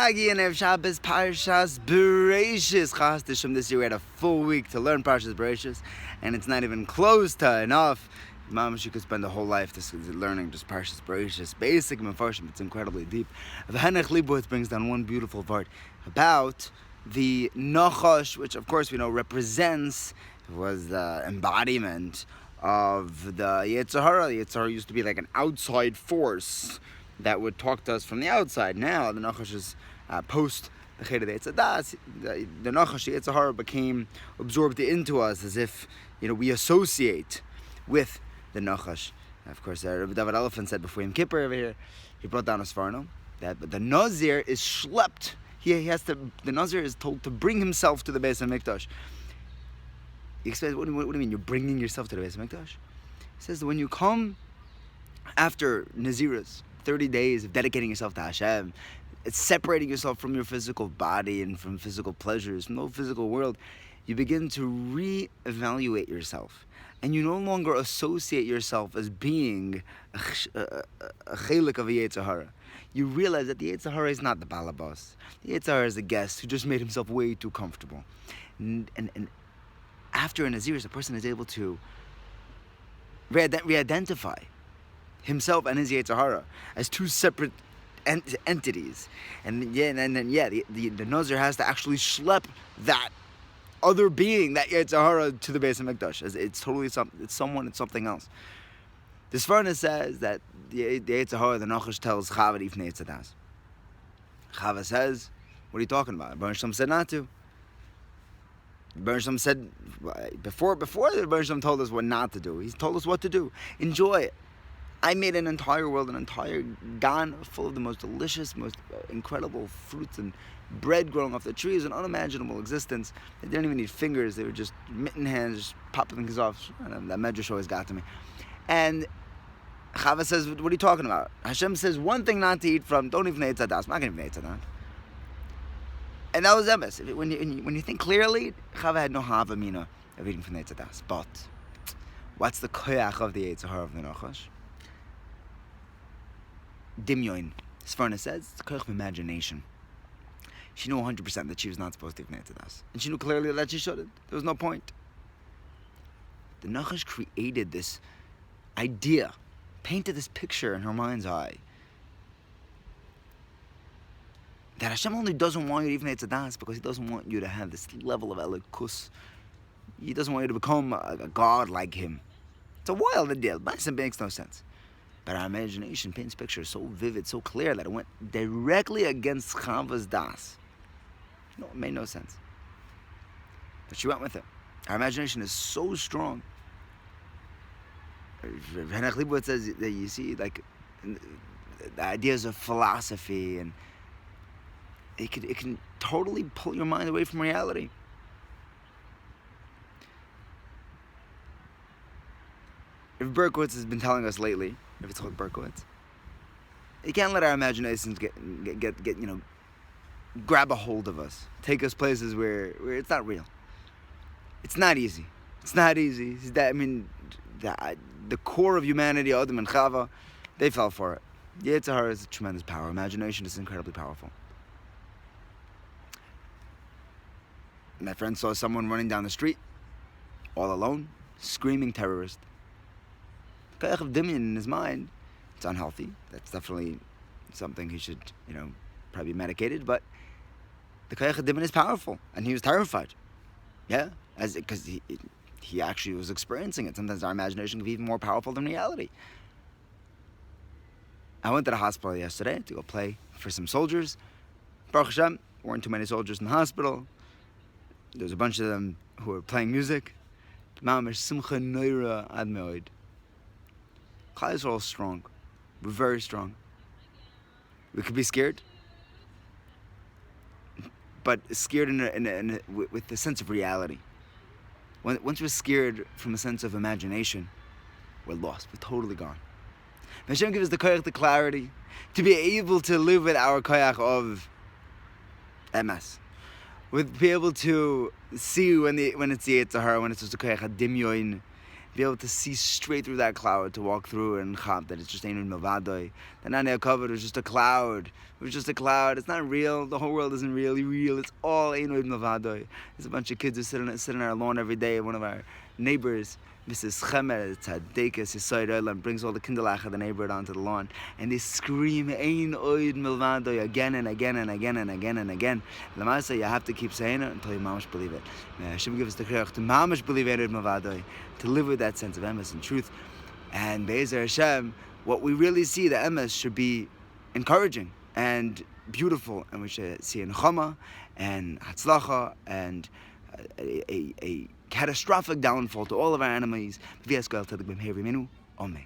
Magian of Shabbos Parshas Bereishis. Chas D'Shem, this year we had a full week to learn Parshas Bereishis, and it's not even close to enough. Mamash, you could spend the whole life learning just Parshas Bereishis, basic Mefarshim. It's incredibly deep. V'henech Libo, it brings down one beautiful Vort about the Nachash, which of course we know represents, was the embodiment of the Yetzer Hara. The Yetzer Hara used to be like an outside force that would talk to us from the outside. Now the Nachash is post the Chet of the Yetzer Das. The Nachash, the Yetzer Hara, became absorbed into us as if we associate with the Nachash. Of course, Rabbi David Elephant said before Yom Kippur over here, he brought down a Sfarno that the Nazir is schlepped. The Nazir is told to bring himself to the Beis HaMikdash. He explains, what do you mean you're bringing yourself to the Beis HaMikdash? He says that when you come after Naziras, 30 days of dedicating yourself to Hashem, it's separating yourself from your physical body and from physical pleasures, from the whole physical world, you begin to re-evaluate yourself. And you no longer associate yourself as being a chelik of a Yetzer Hara. You realize that the Yetzer Hara is not the balabas. The Yetzer Hara is a guest who just made himself way too comfortable. And after a Nazirus, a person is able to re-identify himself and his Yetzer Hara as two separate entities. And the Nazir has to actually schlep that other being, that Yetzer Hara, to the Beis HaMikdash. It's totally something else. The Sfarna says that the Yetzer Hara, the Nachash, tells Chava Ifnei Yetzer Das. Chava says, what are you talking about? Bereishis said not to. Bereishis said, before the Bereishis told us what not to do, he told us what to do. Enjoy it. I made an entire world, an entire gan full of the most delicious, most incredible fruits and bread growing off the trees, an unimaginable existence. They didn't even need fingers, they were just mitten hands, just popping things off. That medrash always got to me. And Chava says, what are you talking about? Hashem says one thing not to eat from, don't even eat tzadas. I'm not going to eat tzadas. And that was emes. When you think clearly, Chava had no havamina of eating from the tzadas. But what's the koyach of the Yetzer Hara of the Nachash? Dimyon. Sfarna says, it's a koyach of imagination. She knew 100% that she was not supposed to eat tzadas. And she knew clearly that she shouldn't. There was no point. The Nachash created this idea, painted this picture in her mind's eye, that Hashem only doesn't want you to even eat tzadas because He doesn't want you to have this level of elikus. He doesn't want you to become a god like Him. It's a wild idea, but it makes no sense. But our imagination paints pictures so vivid, so clear, that it went directly against Chava's das. No, it made no sense. But she went with it. Our imagination is so strong. V'henech Libo, it says that you see, like, the ideas of philosophy, and it can totally pull your mind away from reality. If Berkowitz has been telling us lately, if it's called Berkowitz, you can't let our imaginations get grab a hold of us, take us places where it's not real. It's not easy. It's not easy. The core of humanity, Adam and Chava, they fell for it. The Yetzer Hara is a tremendous power. Imagination is incredibly powerful. My friend saw someone running down the street, all alone, screaming terrorist. The koyach of dimyon in his mind, it's unhealthy. That's definitely something he should, probably be medicated. But the koyach of dimyon is powerful, and he was terrified. Yeah, because he actually was experiencing it. Sometimes our imagination can be even more powerful than reality. I went to the hospital yesterday to go play for some soldiers. Baruch Hashem, weren't too many soldiers in the hospital. There was a bunch of them who were playing music. Mamash simcha neira ad me'od. Klal Yisrael is strong. We're very strong. We could be scared, but scared with the sense of reality. Once we're scared from a sense of imagination, we're lost. We're totally gone. Hashem gives us the koyach, the clarity, to be able to live with our koyach of MS. We'll be able to see when it's the Yetzer Hara, when it's just a koyach dimyon, be able to see straight through that cloud, to walk through and chap that it's just ain't milvadoi. The Nani covered was just a cloud. It was just a cloud. It's not real. The whole world isn't really real. It's all ain't milvadoi. There's a bunch of kids who sit on our lawn every day. One of our neighbors, Mrs. Chemer, Tzaddikas, Yisrael, brings all the kindlech of the neighborhood onto the lawn, and they scream "Ein oid milvadoi" again and again and again and again and again. Lamasa, you have to keep saying it until you mamash believe it. Hashem give us the koyach to mamash believe Ein oid milvadoi, to live with that sense of emes and truth. And Be'ezer Hashem, what we really see, the emes, should be encouraging and beautiful, and we should see nechama and hatzlacha and a catastrophic downfall to all of our enemies. Amen.